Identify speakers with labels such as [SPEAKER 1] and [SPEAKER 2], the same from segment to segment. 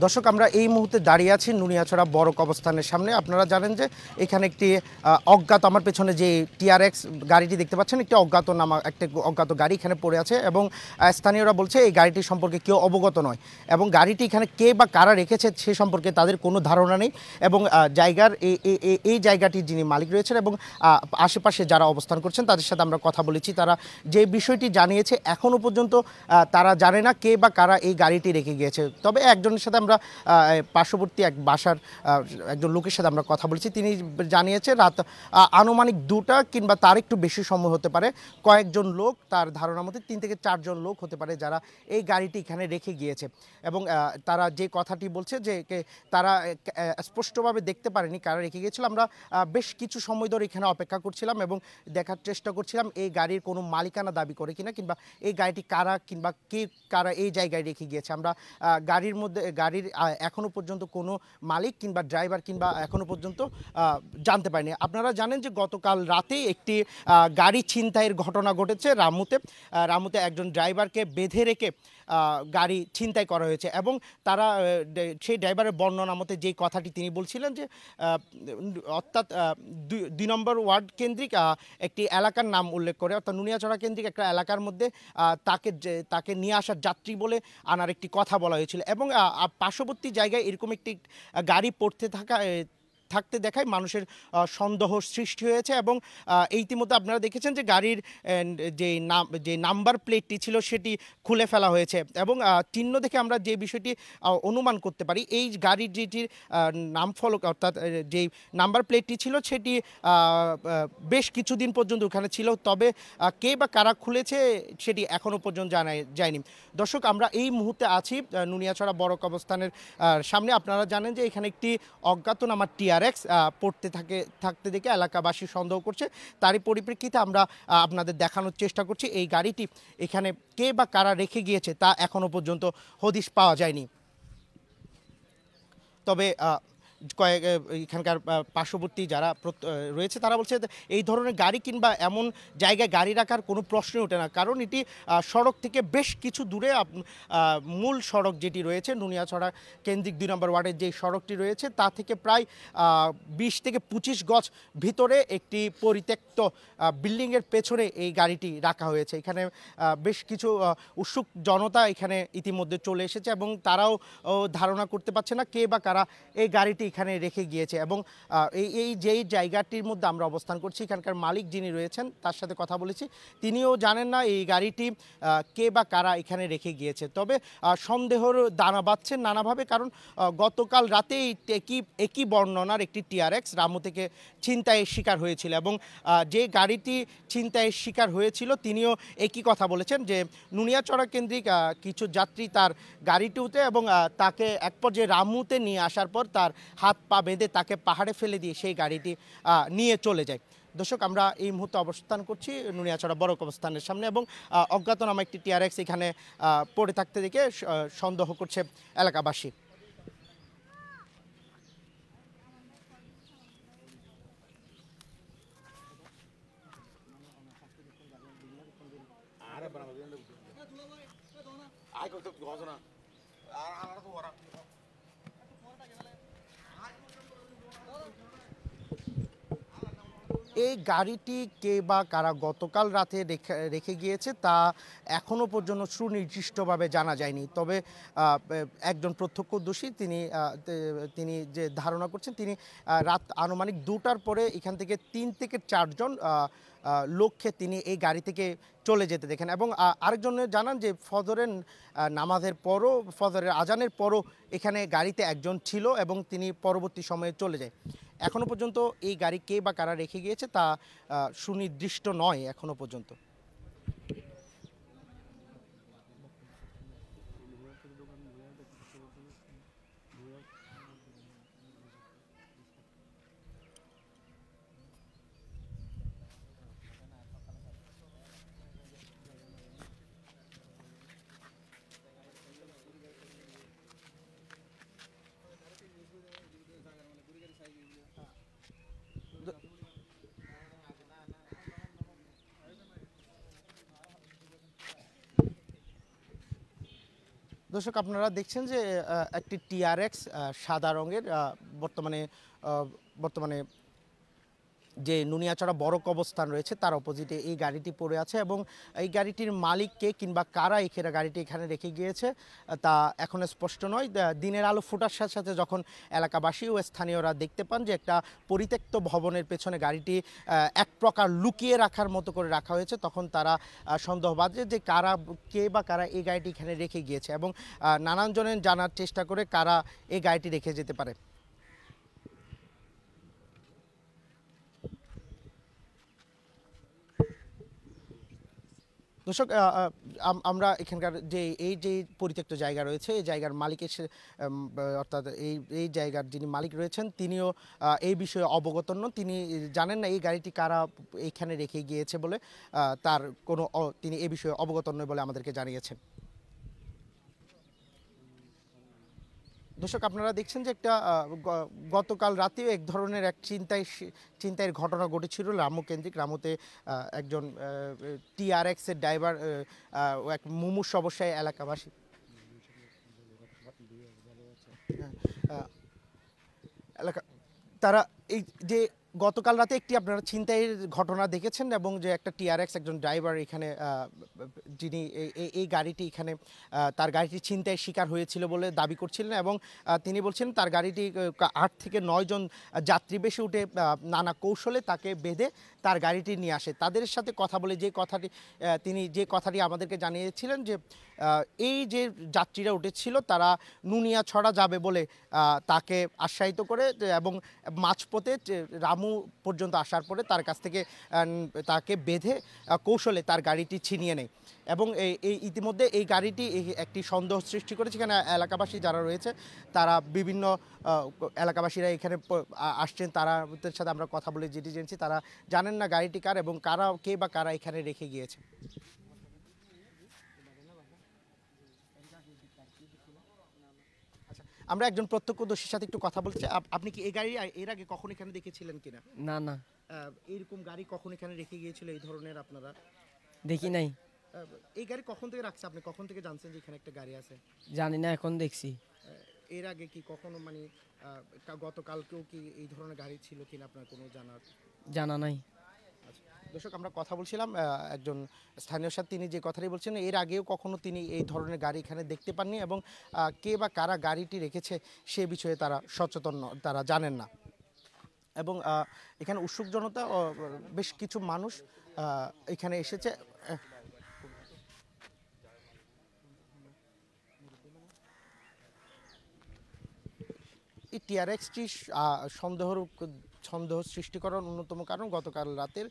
[SPEAKER 1] দর্শক, আমরা এই মুহূর্তে দাঁড়িয়ে আছি নুনিয়াছড়া বড় কবরস্থানের সামনে। আপনারা জানেন যে এখানে একটি অজ্ঞাত, আমার পেছনে যে টিআরএক্স গাড়িটি দেখতে পাচ্ছেন, একটি অজ্ঞাত গাড়ি এখানে পড়ে আছে এবং স্থানীয়রা বলছে এই গাড়িটি সম্পর্কে কেউ অবগত নয় এবং গাড়িটি এখানে কে বা কারা রেখেছে সে সম্পর্কে তাদের কোনো ধারণা নেই এবং এই জায়গাটির যিনি মালিক রয়েছেন এবং আশেপাশে যারা অবস্থান করছেন তাদের সাথে আমরা কথা বলেছি। তারা যে বিষয়টি জানিয়েছে এখনও পর্যন্ত তারা জানে না কে বা কারা এই গাড়িটি রেখে গিয়েছে। তবে একজনের সাথে আমরা পার্শ্ববর্তী এক বাসার একজন লোকের সাথে আমরা কথা বলেছি। তিনি জানিয়েছে রাত আনুমানিক 2টা কিংবা তার একটু বেশি সময় হতে পারে। কয়েকজন লোক, তার ধারণা মতে 3 থেকে 4 জন লোক হতে পারে যারা এই গাড়িটি এখানে রেখে গিয়েছে এবং তারা যে কথাটি বলছে যে তারা স্পষ্টভাবে দেখতে পারেনি কারা রেখে গিয়েছিল। আমরা বেশ কিছু সময় ধরে এখানে অপেক্ষা করছিলাম এবং দেখার চেষ্টা করছিলাম এই গাড়ির কোনো মালিকানা দাবি করে কিনা কিংবা এই গাড়িটি কারা কিংবা কারা এই জায়গায় রেখে গিয়েছে। আমরা গাড়ির এখনো পর্যন্ত কোনো মালিক কিংবা ড্রাইভার কিংবা এখনো পর্যন্ত জানতে পারিনি। আপনারা জানেন যে গতকাল রাতে একটি গাড়ি ছিনতাইয়ের ঘটনা ঘটেছে রামুতে একজন ড্রাইভারকে বেঁধে রেখে গাড়ি ছিনতাই করা হয়েছে এবং তারা সেই ড্রাইভারের বর্ণনা মতে যে কথাটি তিনি বলছিলেন যে অর্থাৎ 2 নম্বর ওয়ার্ড কেন্দ্রিক একটি এলাকার নাম উল্লেখ করে, অর্থাৎ নুনিয়াছড়া কেন্দ্রিক একটা এলাকার মধ্যে তাকে নিয়ে আসার যাত্রী বলে আনার একটি কথা বলা হয়েছিল এবং পার্শ্ববর্তী জায়গায় এরকম একটি গাড়ি পড়তে থাকতে দেখায় মানুষের সন্দেহ সৃষ্টি হয়েছে এবং ইতিমধ্যে আপনারা দেখেছেন যে গাড়ির যে নাম্বার প্লেটটি ছিল সেটি খুলে ফেলা হয়েছে এবং চিহ্ন দেখে আমরা যে বিষয়টি অনুমান করতে পারি, এই গাড়ির যেটির নাম ফলক অর্থাৎ যেই নাম্বার প্লেটটি ছিল সেটি বেশ কিছুদিন পর্যন্ত ওখানে ছিল, তবে কে বা কারা খুলেছে সেটি এখনও পর্যন্ত জানা যায়নি। দর্শক, আমরা এই মুহূর্তে আছি নুনিয়াছড়া বড় কবরস্থানের সামনে। আপনারা জানেন যে এখানে একটি অজ্ঞাতনামা টিআরএক্স পড়তে থাকতে দেখে এলাকাবাসী সন্দেহ করছে। তারই পরিপ্রেক্ষিতে আমরা আপনাদের দেখানোর চেষ্টা করছি এই গাড়িটি এখানে কে বা কারা রেখে গিয়েছে তা এখনও পর্যন্ত হদিশ পাওয়া যায়নি। তবে এখানকার পার্শ্ববর্তী যারা রয়েছে তারা বলছে এই ধরনের গাড়ি কিংবা এমন জায়গায় গাড়ি রাখার কোনো প্রশ্নই ওঠে না, কারণ এটি সড়ক থেকে বেশ কিছু দূরে মূল সড়ক যেটি রয়েছে নুনিয়াছড়া কেন্দ্রিক 2 নম্বর ওয়ার্ডের যে সড়কটি রয়েছে তা থেকে প্রায় 20 থেকে 25 গজ ভিতরে একটি পরিত্যক্ত বিল্ডিংয়ের পেছনে এই গাড়িটি রাখা হয়েছে। এখানে বেশ কিছু উৎসুক জনতা এখানে ইতিমধ্যে চলে এসেছে এবং তারাও ধারণা করতে পারছে না কে বা কারা এই গাড়িটি এখানে রেখে গিয়েছে এবং যেই জায়গাটির মধ্যে আমরা অবস্থান করছি এখানকার মালিক যিনি রয়েছেন তার সাথে কথা বলেছি, তিনিও জানেন না এই গাড়িটি কে বা কারা এখানে রেখে গিয়েছে। তবে সন্দেহর দানা বাঁধছে নানাভাবে, কারণ গতকাল রাতেই একই বর্ণনার একটি টিআরএক্স রামু থেকে ছিনতাইয়ের শিকার হয়েছিল এবং যে গাড়িটি ছিনতাইয়ের শিকার হয়েছিল তিনিও একই কথা বলেছেন যে নুনিয়াছড়া কেন্দ্রিক কিছু যাত্রী তার গাড়িটিতে এবং তাকে এক পর্যায়ে রামুতে নিয়ে আসার পর তার হাত পা বেঁধে তাকে পাহাড়ে ফেলে দিয়ে সেই গাড়িটি নিয়ে চলে যায়। দর্শক, আমরা এই মুহূর্তে অবস্থান করছি নুনিয়াছড়া বড় কবরস্থানের সামনে এবং অজ্ঞাতনামা একটি টিআরএক্স এখানে পড়ে থাকতে দেখে সন্দেহ করছে এলাকাবাসী। এই গাড়িটি কে বা কারা গতকাল রাতে রেখে গিয়েছে তা এখনও পর্যন্ত সুনির্দিষ্টভাবে জানা যায়নি। তবে একজন প্রত্যক্ষদর্শী তিনি যে ধারণা করছেন, তিনি রাত আনুমানিক 2টার পরে এখান থেকে 3 থেকে 4 জন লোককে তিনি এই গাড়ি থেকে চলে যেতে দেখেন এবং আরেকজনের জানান যে ফজরের আজানের পরও এখানে গাড়িতে একজন ছিল এবং তিনি পরবর্তী সময়ে চলে যায়। এখনও পর্যন্ত এই গাড়ি কে বা কারা রেখে গিয়েছে তা সুনির্দিষ্ট নয় এখনও পর্যন্ত। দর্শক আপনারা দেখছেন যে একটি টিআরএক্স সাদা রঙের বর্তমানে বর্তমানে যে নুনিয়াচড়া বড় কবরস্থান রয়েছে তার অপোজিটে এই গাড়িটি পড়ে আছে এবং এই গাড়িটির মালিককে কিংবা কারা এখানে গাড়িটি এখানে রেখে গিয়েছে তা এখন স্পষ্ট নয়। দিনের আলো ফোটার সাথে সাথে যখন এলাকাবাসী ও স্থানীয়রা দেখতে পান যে একটা পরিত্যক্ত ভবনের পেছনে গাড়িটি এক প্রকার লুকিয়ে রাখার মতো করে রাখা হয়েছে, তখন তারা সন্দেহ বাজে যে কে বা কারা এই গাড়িটি এখানে রেখে গিয়েছে এবং নানান জনের জানার চেষ্টা করে কারা এই গাড়িটি রেখে যেতে পারে। দর্শক আমরা এখানকার যে পরিত্যক্ত জায়গা রয়েছে এই জায়গার মালিকের অর্থাৎ এই জায়গার যিনি মালিক রয়েছেন তিনিও এই বিষয়ে অবগত নন। তিনি জানেন না এই গাড়িটি কারা এইখানে রেখে গিয়েছে বলে তার কোনো তিনি এই বিষয়ে অবগত নয় বলে আমাদেরকে জানিয়েছেন। দর্শক আপনারা দেখছেন যে একটা গতকাল রাতেও এক ধরনের এক চিন্তায়ের ঘটনা ঘটেছিল রামু কেন্দ্রিক। রামুতে একজন টিআরএক্স এর ড্রাইভার এক মুমূর্ষু অবস্থায় এলাকাবাসী এলাকা তারা এই যে গতকাল রাতে একটি আপনারা ছিনতাইয়ের ঘটনা দেখেছেন এবং যে একটা টিআরএক্স একজন ড্রাইভার এখানে যিনি এই গাড়িটি এখানে তার গাড়িটি ছিনতাইয়ের শিকার হয়েছিল বলে দাবি করছিলেন এবং তিনি বলছেন তার গাড়িটি 8 থেকে 9 জন যাত্রী বেশি উঠে নানা কৌশলে তাকে বেঁধে তার গাড়িটি নিয়ে আসে। তাদের সাথে কথা বলে তিনি যে কথাটি আমাদেরকে জানিয়েছিলেন যে এই যে যাত্রীরা উঠেছিল তারা নুনিয়াছড়া যাবে বলে তাকে আশ্বাসিত করে এবং মাঝপথে রামু পর্যন্ত আসার পরে তার কাছ থেকে তাকে বেঁধে কৌশলে তার গাড়িটি ছিনিয়ে নেয় এবং এই ইতিমধ্যে এই গাড়িটি একটি সন্দেহ সৃষ্টি করেছে। এখানে এলাকাবাসী যারা রয়েছে তারা বিভিন্ন এলাকাবাসীরা এখানে আসছেন, তাদের সাথে আমরা কথা বলে যেটি জেনেছি তারা জানেন না গাড়িটি কার এবং কে বা কারা এখানে রেখে গিয়েছে। আমরা একজন প্রত্যক্ষদর্শীর সাথে একটু কথা বলছি। আপনি কি এই গাড়ি এর আগে কখন এখানে দেখেছিলেন কিনা?
[SPEAKER 2] না না,
[SPEAKER 1] এইরকম গাড়ি কখন এখানে রেখে গিয়েছিল এই ধরনের আপনারা?
[SPEAKER 2] দেখি নাই।
[SPEAKER 1] এই গাড়ি কখন থেকে রাখছে? আপনি কখন থেকে জানছেন যে এখানে একটা গাড়ি আছে?
[SPEAKER 2] জানি না, এখন দেখছি।
[SPEAKER 1] এর আগে কি কখনো মানে গতকালকেও কি এই ধরনের গাড়ি ছিল কিনা আপনার কোনো
[SPEAKER 2] জানা নাই।
[SPEAKER 1] দর্শক আমরা কথা বলছিলাম একজন স্থানীয় সাথে, তিনি যে কথাটি বলছেন এর আগেও কখনো তিনি এই ধরনের গাড়ি এখানে দেখতে পাননি এবং কে বা কারা গাড়িটি রেখেছে সে বিষয়ে তারা সচেতন, তারা জানেন না। এবং এখানে উৎসুক জনতা বেশ কিছু মানুষ এখানে এসেছে। এই টিআরএক্সটি সন্দেহ সৃষ্টি করার অন্যতম কারণ গতকাল রাতের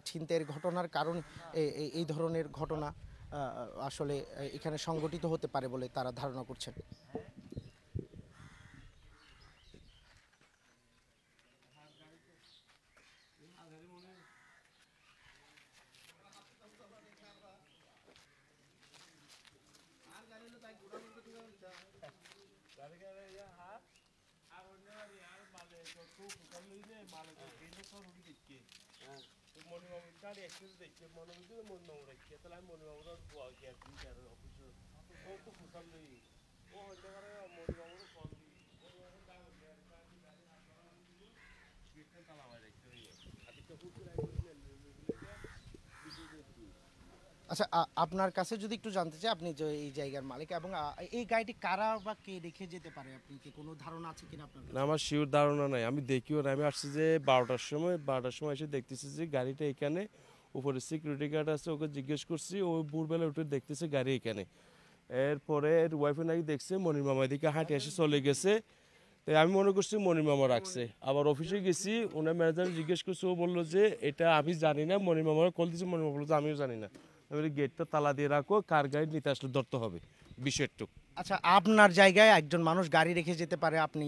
[SPEAKER 1] ছিনতাইয়ের ঘটনার কারণ এই ধরনের ঘটনা আসলে এখানে সংঘটিত হতে পারে বলে তারা ধারণা করছেন। আচ্ছা, আপনার কাছে যদি একটু জানতে চাই, আপনি যে এই জায়গার মালিক এবং এই গাড়িটি কারা বা কে রেখে যেতে পারে, আপনি কি কোনো ধারণা আছে কিনা আপনার?
[SPEAKER 3] না, আমার শিওর ধারণা নাই, আমি দেখিও না। আমি আসছি যে 12টার সময় এসে দেখতেছি যে গাড়িটা এখানে, উপরে সিকিউরিটি গার্ড আছে, ওকে জিজ্ঞেস করছি, ও ভোরবেলা উঠে দেখতেছে গাড়ি এখানে। এরপরে ওয়াইফে নাকি দেখছে মনির মামা এদিকে হাঁটে এসে চলে গেছে। তাই আমি মনে করছি মনির মামা রাখছে। আবার অফিসে গেছি, ওনার ম্যানেজার জিজ্ঞেস করছে, ও বললো যে এটা আমি জানি না। মনির মামার কল দিচ্ছে, মনির মামা বললো যে আমিও জানি না। আমি গেটটা তালা দিয়ে রাখো, কার গাড়ি নিতে আসলে ধরতে হবে বিষয়টুক।
[SPEAKER 1] আচ্ছা, আপনার জায়গায় একজন মানুষ গাড়ি রেখে যেতে পারে, আপনি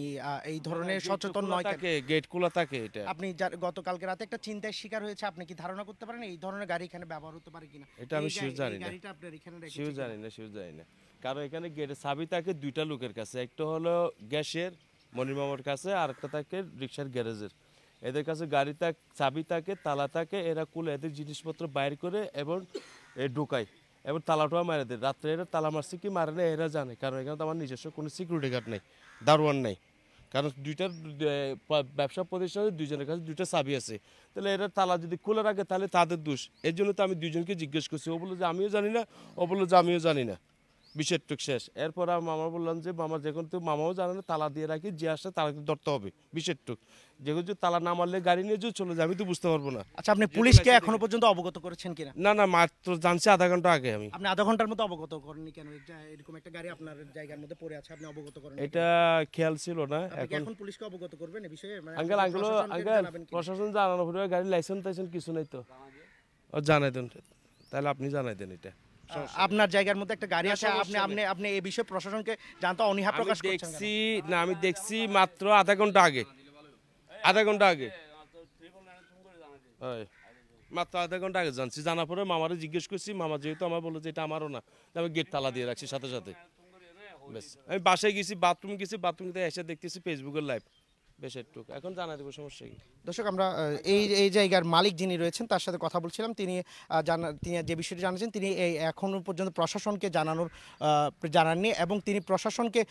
[SPEAKER 1] এই ধরনের সচেতন নয়
[SPEAKER 3] থাকে, গেট খোলা থাকে। এটা
[SPEAKER 1] আপনি গতকালকে রাতে একটা চিন্তায় শিকার হয়েছে, আপনি কি ধারণা করতে পারেন এই ধরনের গাড়ি এখানে ব্যবহার হতে পারে কিনা?
[SPEAKER 3] এটা আমি শিওর জানি না,
[SPEAKER 1] গাড়িটা আপনার এখানে রেখেছেন?
[SPEAKER 3] শিওর জানি না। কারণ এখানে গেটের চাবি থাকে দুইটা লোকের কাছে, একটা হলো গ্যাসের মনির মামার কাছে, আর একটা থাকে রিক্সার গ্যারেজের। এদের কাছে গাড়ি চাবি থাকে, তালা থাকে, এরা খুলে এদের জিনিসপত্র বাইর করে এবং ঢুকায়। এবার তালাটাও মারে দেয়। রাত্রে এরা তালা মারছে কি মারে না এরা জানে, কারণ এখানে তো আমার নিজস্ব কোনো সিকিউরিটি গার্ড নেই, দারোয়ান নেই। কারণ দুইটার ব্যবসা প্রতিষ্ঠানে দুইজনের কাছে দুইটা চাবি আছে, তাহলে এরা তালা যদি খুলে রাখে তাহলে তাদের দোষ। এর জন্য তো আমি দুইজনকে জিজ্ঞেস করছি, ও বললো যে আমিও জানি না, ও বললো যে আমিও জানি না। বিষের টুক শেষ। এরপর আমি মামা বললাম যে মামা যখন তো মামাও জানে না, তালা দিয়ে রাখি, যে আসে তালাকে ধরতে হবে বিষের টুক। যেহেতু তালা না মারলে গাড়ি নিয়ে যদি চলে যায় আমি তো বুঝতে পারবো না।
[SPEAKER 1] আচ্ছা, আপনি পুলিশকে এখনো পর্যন্ত অবগত করেছেন কিনা?
[SPEAKER 3] না না, মাত্র জানছি আধা ঘন্টা আগে আমি।
[SPEAKER 1] আপনি আধা ঘন্টার মতো অবগত করেননি কেন? এরকম একটা গাড়ি আপনার জায়গার মধ্যে পড়ে আছে, আপনি অবগত করেন?
[SPEAKER 3] এটা খেয়াল ছিল না।
[SPEAKER 1] এখন পুলিশকে অবগত করবেন এই বিষয়ে?
[SPEAKER 3] আঙ্কেল প্রশাসন জানানো পড়বে, গাড়ি লাইসেন্স টাইসেন্স কিছু নেই তো, ও জানাই দেন, তাহলে আপনি জানাই দেন। এটা
[SPEAKER 1] আপনার জায়গার মধ্যে একটা গাড়ি আছে, আপনি আপনি আপনি এই বিষয়ে প্রশাসনকে জানতে অনীহা প্রকাশ করছেন কেন?
[SPEAKER 3] দেখছি না, আমি দেখছি মাত্র আধা ঘন্টা আগে, আধা ঘন্টা আগে, মাত্র আধা ঘন্টা আগে জানছি। জানার পরে মামারে জিজ্ঞেস করছি, মামা যেহেতু আমার বললো যে এটা আমারও না, আমি গেট তালা দিয়ে রাখছি সাথে সাথে। বেশ, আমি বাসায় গেছি, বাথরুম গেছি, বাথরুম থেকে এসে দেখতেছি ফেসবুকের লাইভ। বেশ একটু এখন জানাই দেবো, সমস্যা কি?
[SPEAKER 1] দর্শক, আমরা এই জায়গার মালিক যিনি রয়েছেন তার সাথে কথা বলছিলাম। তিনি তিনি যে বিষয়টি জানাচ্ছেন, তিনি এই এখনও পর্যন্ত প্রশাসনকে জানাননি এবং তিনি প্রশাসনকে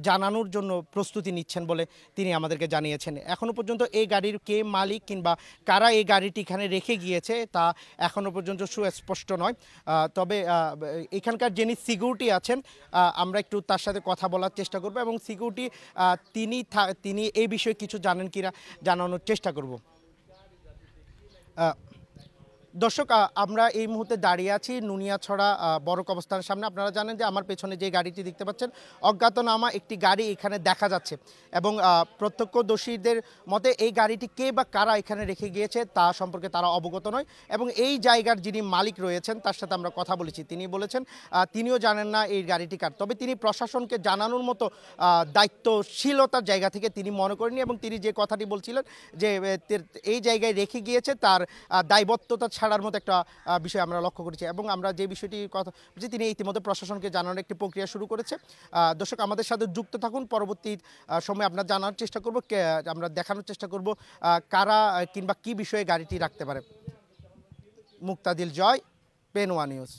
[SPEAKER 1] জানানোর জন্য প্রস্তুতি নিচ্ছেন বলে তিনি আমাদেরকে জানিয়েছেন। এখনও পর্যন্ত এই গাড়ির কে মালিক কিংবা কারা এই গাড়িটি এখানে রেখে গিয়েছে তা এখনও পর্যন্ত সুস্পষ্ট নয়। তবে এখানকার যিনি সিকিউরিটি আছেন, আমরা একটু তার সাথে কথা বলার চেষ্টা করব এবং সিকিউরিটি তিনি এই বিষয়ে কিছু জানেন কিনা জানানোর চেষ্টা করব। দর্শক, আমরা এই মুহূর্তে দাঁড়িয়ে আছি নুনিয়াছড়া বড় কবরস্থানের সামনে। আপনারা জানেন যে আমার পেছনে যে গাড়িটি দেখতে পাচ্ছেন, অজ্ঞাতনামা একটি গাড়ি এখানে দেখা যাচ্ছে এবং প্রত্যক্ষদর্শীদের মতে এই গাড়িটি কে বা কারা এখানে রেখে গিয়েছে তা সম্পর্কে তারা অবগত নয় এবং এই জায়গার যিনি মালিক রয়েছেন তার সাথে আমরা কথা বলেছি। তিনি বলেছেন তিনিও জানেন না এই গাড়িটি কার, তবে তিনি প্রশাসনকে জানানোর মতো দায়িত্বশীলতার জায়গা থেকে তিনি মনে করেননি এবং তিনি যে কথাটি বলছিলেন যে এই জায়গায় রেখে গিয়েছে তার দায়বদ্ধতা ছাড়ার মতো একটা বিষয় আমরা লক্ষ্য করেছি এবং আমরা যে বিষয়টি কথা বলছি তিনি ইতিমধ্যে প্রশাসনকে জানানোর একটি প্রক্রিয়া শুরু করেছে। দর্শক, আমাদের সাথে যুক্ত থাকুন। পরবর্তী সময় আমরা জানার চেষ্টা করব, আমরা দেখানোর চেষ্টা করব কারা কিংবা কি বিষয়ে গাড়িটি রাখতে পারে। মুক্তাদিল জয়, পেন ওয়ান নিউজ।